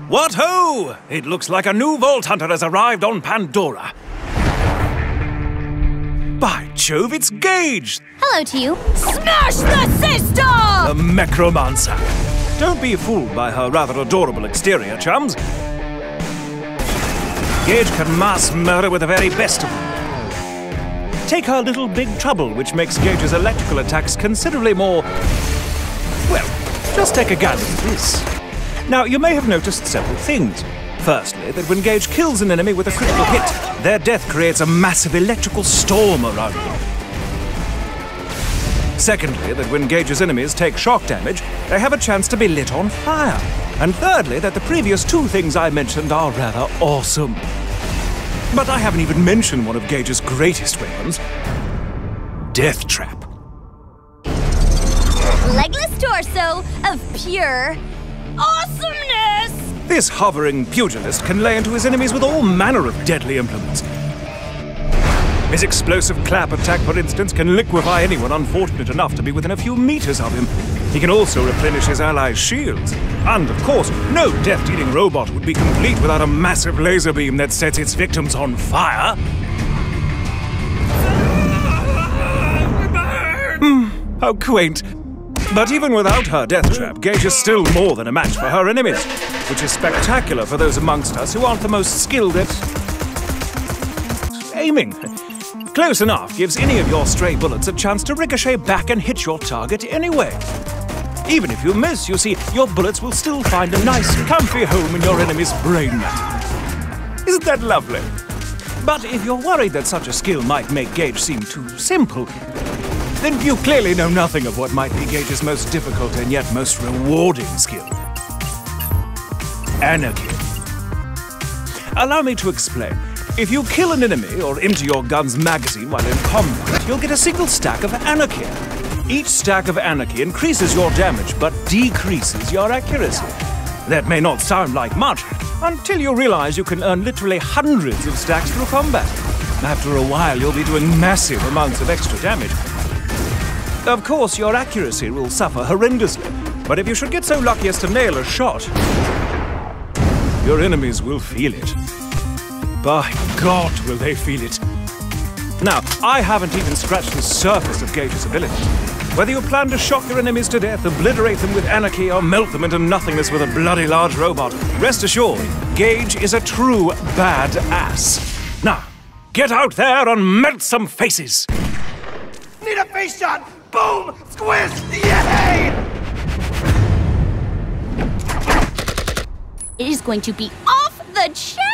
What ho! It looks like a new Vault Hunter has arrived on Pandora. By Jove, it's Gage! Hello to you. Smash the system! The Necromancer. Don't be fooled by her rather adorable exterior, chums. Gage can mass murder with the very best of them. Take her little big trouble, which makes Gage's electrical attacks considerably more... Well, just take a gander at this. Now, you may have noticed several things. Firstly, that when Gage kills an enemy with a critical hit, their death creates a massive electrical storm around them. Secondly, that when Gage's enemies take shock damage, they have a chance to be lit on fire. And thirdly, that the previous two things I mentioned are rather awesome. But I haven't even mentioned one of Gage's greatest weapons, Death Trap. Legless torso of pure awesomeness! This hovering pugilist can lay into his enemies with all manner of deadly implements. His explosive clap attack, for instance, can liquefy anyone unfortunate enough to be within a few meters of him. He can also replenish his allies' shields. And, of course, no death-dealing robot would be complete without a massive laser beam that sets its victims on fire. How quaint. But even without her death trap, Gage is still more than a match for her enemies, which is spectacular for those amongst us who aren't the most skilled at aiming. Close enough gives any of your stray bullets a chance to ricochet back and hit your target anyway. Even if you miss, you see, your bullets will still find a nice, comfy home in your enemy's brain matter. Isn't that lovely? But if you're worried that such a skill might make Gage seem too simple, then you clearly know nothing of what might be Gage's most difficult and yet most rewarding skill. Anarchy. Allow me to explain. If you kill an enemy or empty your gun's magazine while in combat, you'll get a single stack of anarchy. Each stack of anarchy increases your damage, but decreases your accuracy. That may not sound like much, until you realize you can earn literally hundreds of stacks through combat. After a while, you'll be doing massive amounts of extra damage. Of course, your accuracy will suffer horrendously, but if you should get so lucky as to nail a shot, your enemies will feel it. By God, will they feel it. Now, I haven't even scratched the surface of Gage's abilities. Whether you plan to shock your enemies to death, obliterate them with anarchy, or melt them into nothingness with a bloody large robot, rest assured, Gage is a true badass. Now, get out there and melt some faces! Need a face shot! Boom! Squish! Yay! It is going to be off the chain!